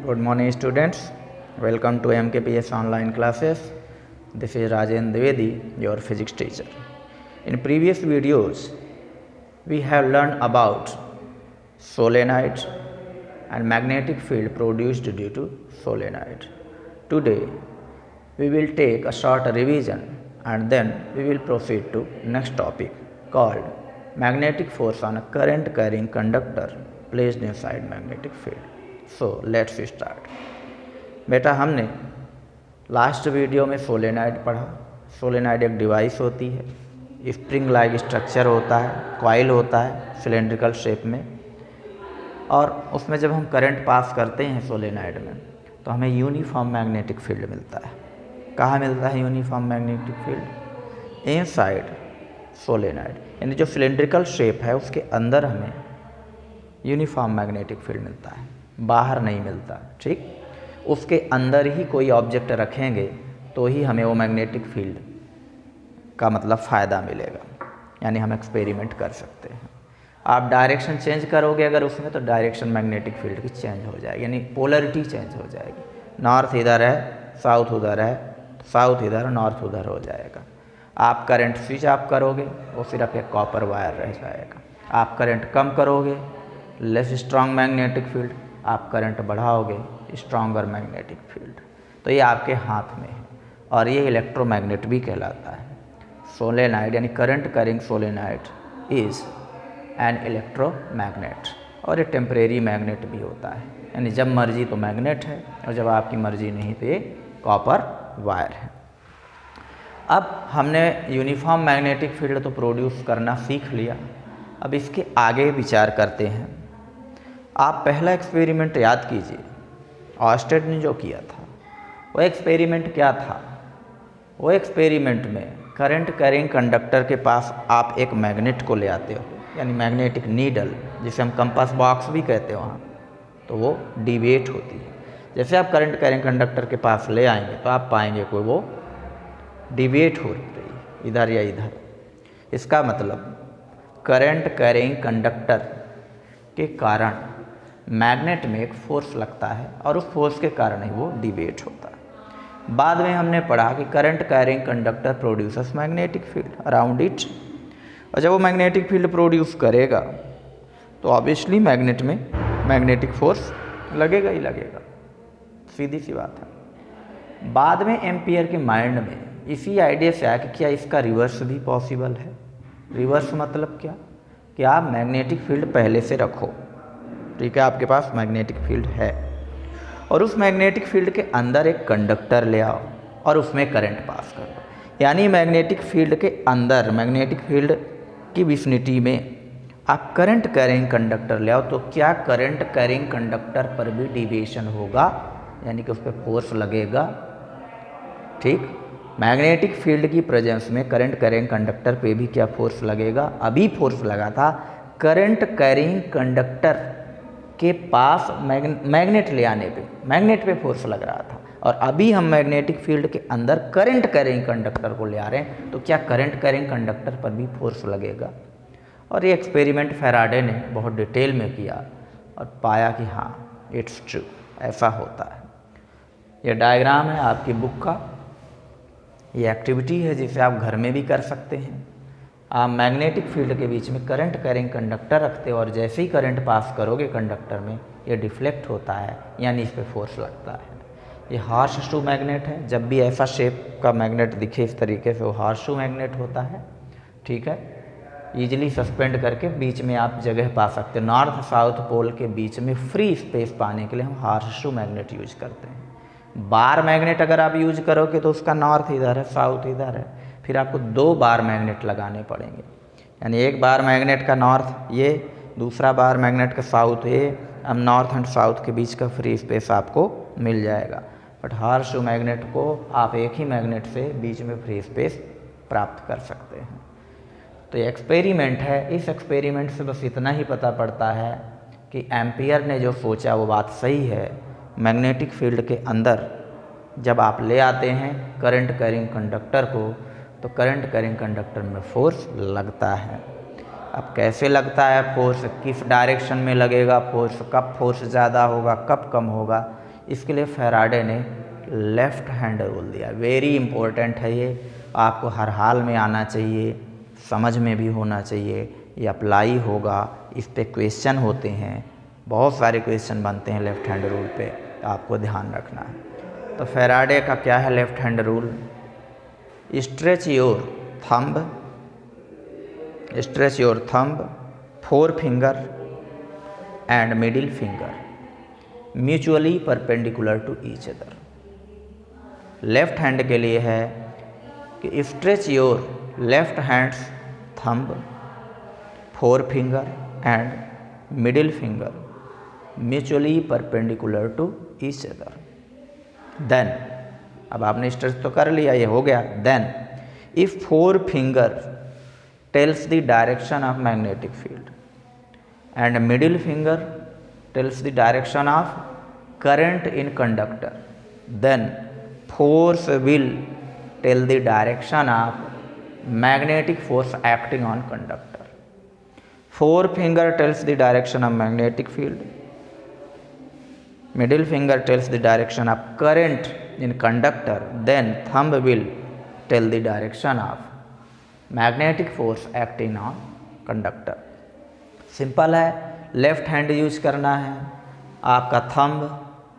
Good morning students, welcome to MKPS online classes. This is Rajendra Dwivedi, your physics teacher. In previous videos, we have learned about solenoid and magnetic field produced due to solenoid. Today, we will take a short revision and then we will proceed to next topic called magnetic force on a current carrying conductor placed inside magnetic field. So let's start. बेटा हमने last video में solenoid पढ़ा। Solenoid एक device होती है, spring like structure होता है, coil होता है सिलेंड्रिकल शेप में, और उसमें जब हम करंट पास करते हैं सोलेनाइड में तो हमें यूनिफॉर्म मैग्नेटिक फील्ड मिलता है। कहाँ मिलता है uniform magnetic field? Inside solenoid, यानी जो सिलेंड्रिकल शेप है उसके अंदर हमें यूनिफॉर्म मैग्नेटिक फील्ड मिलता है, बाहर नहीं मिलता। ठीक, उसके अंदर ही कोई ऑब्जेक्ट रखेंगे तो ही हमें वो मैग्नेटिक फील्ड का मतलब फ़ायदा मिलेगा, यानी हम एक्सपेरिमेंट कर सकते हैं। आप डायरेक्शन चेंज करोगे अगर उसमें तो डायरेक्शन मैग्नेटिक फील्ड की चेंज हो जाएगी, यानी पोलरिटी चेंज हो जाएगी। नॉर्थ इधर है, साउथ उधर है, तो साउथ इधर नॉर्थ उधर हो जाएगा। आप करंट स्विच ऑफ करोगे वो सिर्फ एक कॉपर वायर रह जाएगा। आप करंट कम करोगे लेस स्ट्रॉन्ग मैग्नेटिक फील्ड, आप करंट बढ़ाओगे स्ट्रॉन्गर मैग्नेटिक फील्ड। तो ये आपके हाथ में है और ये इलेक्ट्रोमैग्नेट भी कहलाता है। सोलेनाइड यानी current carrying solenoid is an electromagnet, और ये टेम्परेरी मैग्नेट भी होता है, यानी जब मर्जी तो मैग्नेट है और जब आपकी मर्जी नहीं तो ये कॉपर वायर है। अब हमने यूनिफॉर्म मैग्नेटिक फील्ड तो प्रोड्यूस करना सीख लिया, अब इसके आगे विचार करते हैं। आप पहला एक्सपेरिमेंट याद कीजिए, ऑर्स्टेड ने जो किया था वो एक्सपेरिमेंट क्या था? वो एक्सपेरिमेंट में करंट कैरिंग कंडक्टर के पास आप एक मैग्नेट को ले आते हो, यानी मैग्नेटिक नीडल, जिसे हम कंपास बॉक्स भी कहते हो वहाँ, तो वो डिविएट होती है। जैसे आप करंट कैरिंग कंडक्टर के पास ले आएंगे तो आप पाएंगे कोई वो डिविएट हो रही है इधर या इधर। इसका मतलब करंट कैरिंग कंडक्टर के कारण मैग्नेट में एक फोर्स लगता है और उस फोर्स के कारण ही वो डिविएट होता है। बाद में हमने पढ़ा कि current carrying conductor produces magnetic field around it, और जब वो मैग्नेटिक फील्ड प्रोड्यूस करेगा तो ऑब्वियसली मैग्नेट में मैग्नेटिक फोर्स लगेगा ही लगेगा, सीधी सी बात है। बाद में एम्पियर के माइंड में इसी आइडिया से आया कि क्या इसका रिवर्स भी पॉसिबल है। रिवर्स मतलब क्या? कि आप मैग्नेटिक फील्ड पहले से रखो, ठीक है, आपके पास मैग्नेटिक फील्ड है और उस मैग्नेटिक फील्ड के अंदर एक कंडक्टर ले आओ और उसमें करंट पास कर दो, यानी मैग्नेटिक फील्ड के अंदर मैग्नेटिक फील्ड की विसिनिटी में आप करंट कैरिंग कंडक्टर ले आओ, तो क्या करंट कैरिंग कंडक्टर पर भी डिविएशन होगा, यानी कि उस पर फोर्स लगेगा। ठीक, मैग्नेटिक फील्ड की प्रेजेंस में करंट कैरिंग कंडक्टर पे भी क्या फोर्स लगेगा? अभी फोर्स लगा था करंट कैरिंग कंडक्टर के पास मैग्नेट ले आने पे, मैग्नेट पे फोर्स लग रहा था, और अभी हम मैग्नेटिक फील्ड के अंदर करंट कैरिंग कंडक्टर को ले आ रहे हैं, तो क्या करंट कैरिंग कंडक्टर पर भी फोर्स लगेगा? और ये एक्सपेरिमेंट फैराडे ने बहुत डिटेल में किया और पाया कि हाँ इट्स ट्रू, ऐसा होता है। ये डायग्राम है आपकी बुक का, ये एक्टिविटी है जिसे आप घर में भी कर सकते हैं। आप मैग्नेटिक फील्ड के बीच में करंट कैरिंग कंडक्टर रखते हो और जैसे ही करंट पास करोगे कंडक्टर में ये डिफ्लेक्ट होता है, यानी इस पर फोर्स लगता है। ये हॉर्स शू मैग्नेट है, जब भी ऐसा शेप का मैग्नेट दिखे इस तरीके से वो हॉर्स शू मैग्नेट होता है। ठीक है, ईजिली सस्पेंड करके बीच में आप जगह पा सकते हो। नॉर्थ साउथ पोल के बीच में फ्री स्पेस पाने के लिए हम हॉर्स शू मैग्नेट यूज करते हैं। बार मैग्नेट अगर आप यूज करोगे तो उसका नॉर्थ इधर है, साउथ इधर है, फिर आपको 2 बार मैग्नेट लगाने पड़ेंगे, यानी एक बार मैग्नेट का नॉर्थ ये, दूसरा बार मैग्नेट का साउथ ये। अब नॉर्थ एंड साउथ के बीच का फ्री स्पेस आपको मिल जाएगा, बट हॉर्स शू मैग्नेट को आप एक ही मैग्नेट से बीच में फ्री स्पेस प्राप्त कर सकते हैं। तो ये एक्सपेरिमेंट है, इस एक्सपेरिमेंट से बस इतना ही पता पड़ता है कि एम्पियर ने जो सोचा वो बात सही है। मैग्नेटिक फील्ड के अंदर जब आप ले आते हैं करंट कैरिंग कंडक्टर को तो करंट कैरिंग कंडक्टर में फोर्स लगता है। अब कैसे लगता है फोर्स, किस डायरेक्शन में लगेगा फोर्स, कब फोर्स ज़्यादा होगा कब कम होगा, इसके लिए फैराडे ने लेफ्ट हैंड रूल दिया। वेरी इंपॉर्टेंट है ये, आपको हर हाल में आना चाहिए, समझ में भी होना चाहिए, ये अप्लाई होगा, इस पे क्वेश्चन होते हैं, बहुत सारे क्वेश्चन बनते हैं लेफ्ट हैंड रूल पे, आपको ध्यान रखना है। तो फैराडे का क्या है left hand rule? Stretch your thumb, four finger and middle finger mutually perpendicular to each other. Left hand के लिए है कि stretch your left hand's thumb, four finger and middle finger mutually perpendicular to each other. Then, अब आपने stretch तो कर लिया, ये हो गया। Then if four finger tells the direction of magnetic field and middle finger tells the direction of current in conductor, then force will tell the direction of magnetic force acting on conductor. Four finger tells the direction of magnetic field, middle finger tells the direction of current in conductor, then thumb will tell the direction of magnetic force acting on conductor. Simple है, left hand use करना है, आपका thumb,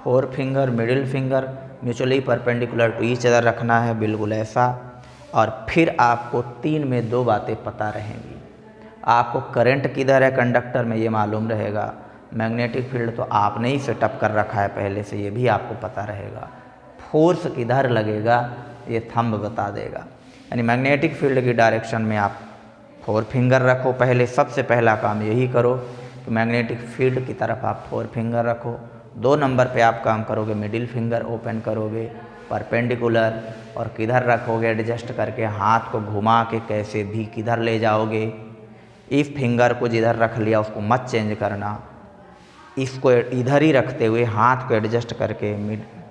four finger, middle finger mutually perpendicular to each other रखना है, बिल्कुल ऐसा। और फिर आपको 3 में 2 बातें पता रहेंगी। आपको करंट किधर है कंडक्टर में ये मालूम रहेगा, मैग्नेटिक फील्ड तो आपने ही सेटअप कर रखा है पहले से, ये भी आपको पता रहेगा। फोर्स किधर लगेगा ये थंब बता देगा। यानी मैग्नेटिक फील्ड की डायरेक्शन में आप फोर फिंगर रखो, पहले सबसे पहला काम यही करो कि मैग्नेटिक फील्ड की तरफ आप फोर फिंगर रखो। 2 नंबर पे आप काम करोगे, मिडिल फिंगर ओपन करोगे परपेंडिकुलर, और किधर रखोगे एडजस्ट करके, हाथ को घुमा के कैसे भी किधर ले जाओगे। इस फिंगर को जिधर रख लिया उसको मत चेंज करना, इसको इधर ही रखते हुए हाथ को एडजस्ट करके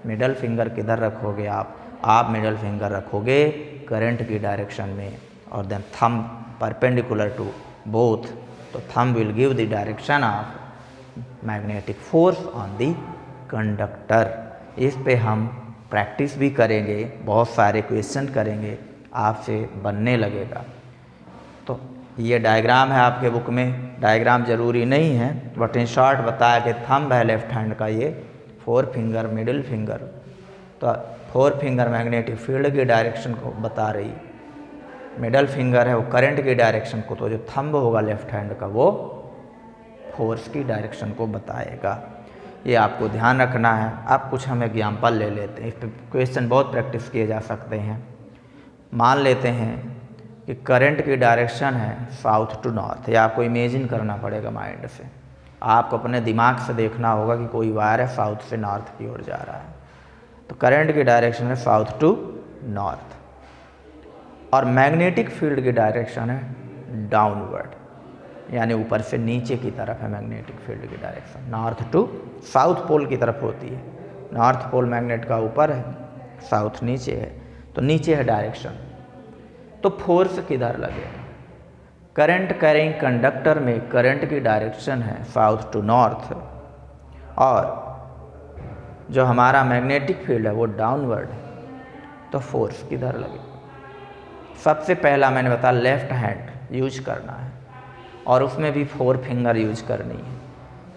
मिडल फिंगर किधर रखोगे आप मिडल फिंगर रखोगे करंट की डायरेक्शन में, और then thumb perpendicular to both, तो thumb will give the direction of magnetic force on the conductor. इस पे हम प्रैक्टिस भी करेंगे, बहुत सारे क्वेश्चन करेंगे, आपसे बनने लगेगा। तो ये डायग्राम है आपके बुक में, डायग्राम ज़रूरी नहीं है बट इन शॉर्ट बताया कि थंब है लेफ्ट हैंड का, ये फोर फिंगर मिडिल फिंगर, तो फोर फिंगर मैग्नेटिक फील्ड की डायरेक्शन को बता रही, मिडल फिंगर है वो करंट की डायरेक्शन को, तो जो थंब होगा लेफ्ट हैंड का वो फोर्स की डायरेक्शन को बताएगा। ये आपको ध्यान रखना है। अब कुछ हम एग्जाम्पल ले लेते हैं, इस पर क्वेश्चन बहुत प्रैक्टिस किए जा सकते हैं। मान लेते हैं कि करंट की डायरेक्शन है साउथ टू नॉर्थ, या आपको इमेजिन करना पड़ेगा माइंड से, आपको अपने दिमाग से देखना होगा कि कोई वायर है साउथ से नॉर्थ की ओर जा रहा है, तो करंट की डायरेक्शन है साउथ टू नॉर्थ, और मैग्नेटिक फील्ड की डायरेक्शन है डाउनवर्ड, यानी ऊपर से नीचे की तरफ है मैग्नेटिक फील्ड की direction, north to south pole की तरफ होती है। नॉर्थ पोल मैग्नेट का ऊपर है, साउथ नीचे है, तो नीचे है डायरेक्शन। तो फोर्स किधर लगेगा? करंट कैरिंग कंडक्टर में करंट की डायरेक्शन है साउथ टू नॉर्थ, और जो हमारा मैग्नेटिक फील्ड है वो डाउनवर्ड है, तो फोर्स किधर लगेगा? सबसे पहला मैंने बताया लेफ्ट हैंड यूज करना है, और उसमें भी फोर फिंगर यूज करनी है।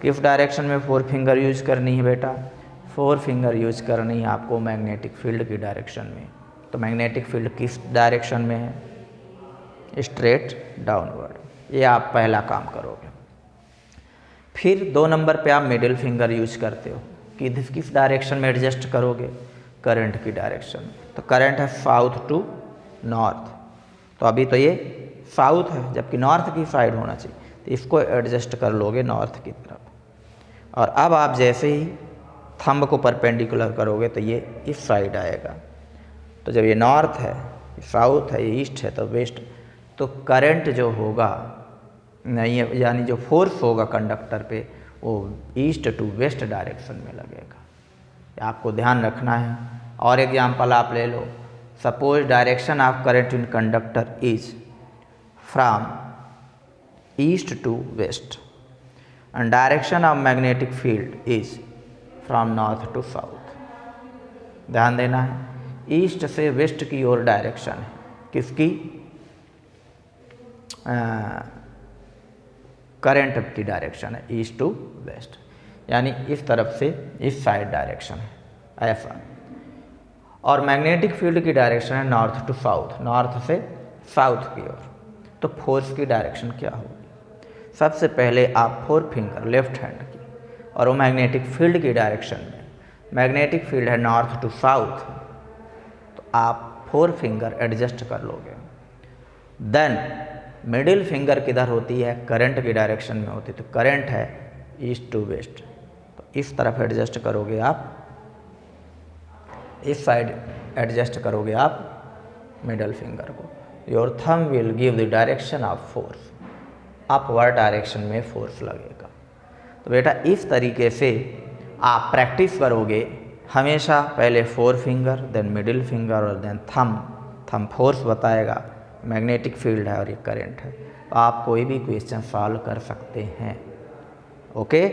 किस डायरेक्शन में फोर फिंगर यूज करनी है बेटा? फोर फिंगर यूज करनी है आपको मैग्नेटिक फील्ड की डायरेक्शन में। तो मैग्नेटिक फील्ड किस डायरेक्शन में है? Straight downward. ये आप पहला काम करोगे। फिर 2 नंबर पे आप मिडिल फिंगर यूज करते हो कि किस डायरेक्शन में एडजस्ट करोगे? करंट की डायरेक्शन। तो करंट है साउथ टू नॉर्थ, तो अभी तो ये साउथ है जबकि नॉर्थ की साइड होना चाहिए, तो इसको एडजस्ट कर लोगे नॉर्थ की तरफ। और अब आप जैसे ही थंब को परपेंडिकुलर करोगे तो ये इस साइड आएगा। तो जब ये नॉर्थ है, साउथ है, ये ईस्ट है, तो वेस्ट। तो करंट जो होगा नहीं, यानी जो फोर्स होगा कंडक्टर पे वो ईस्ट टू वेस्ट डायरेक्शन में लगेगा। आपको ध्यान रखना है। और एग्जाम्पल आप ले लो, suppose direction of current in conductor is from east to west, and direction of magnetic field is from north to south. ध्यान देना है, ईस्ट से वेस्ट की ओर डायरेक्शन है किसकी, करंट की डायरेक्शन है, ईस्ट टू वेस्ट, यानी इस तरफ से इस साइड डायरेक्शन है ऐसा। और मैग्नेटिक फील्ड की डायरेक्शन है नॉर्थ टू साउथ, नॉर्थ से साउथ की ओर। तो फोर्स की डायरेक्शन क्या होगी, सबसे पहले आप 4 फिंगर लेफ्ट हैंड की, और वो मैग्नेटिक फील्ड की डायरेक्शन में, मैग्नेटिक फील्ड है नॉर्थ टू साउथ, तो आप 4 फिंगर एडजस्ट कर लोगे। देन मिडिल फिंगर किधर होती है, करंट की डायरेक्शन में होती है, तो करंट है ईस्ट टू वेस्ट, तो इस तरफ एडजस्ट करोगे आप, इस साइड एडजस्ट करोगे आप मिडल फिंगर को। Your thumb will give the direction of force, upward direction में फोर्स लगेगा। तो बेटा इस तरीके से आप प्रैक्टिस करोगे हमेशा, पहले 4 फिंगर, देन मिडिल फिंगर और देन थंब फोर्स बताएगा, मैग्नेटिक फील्ड है और ये करंट है। तो आप कोई भी क्वेश्चन सॉल्व कर सकते हैं, ओके।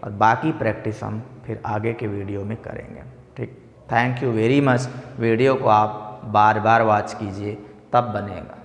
और बाकी प्रैक्टिस हम फिर आगे के वीडियो में करेंगे, ठीक। Thank you very much. Video को आप बार बार वॉच कीजिए, तब बनेगा।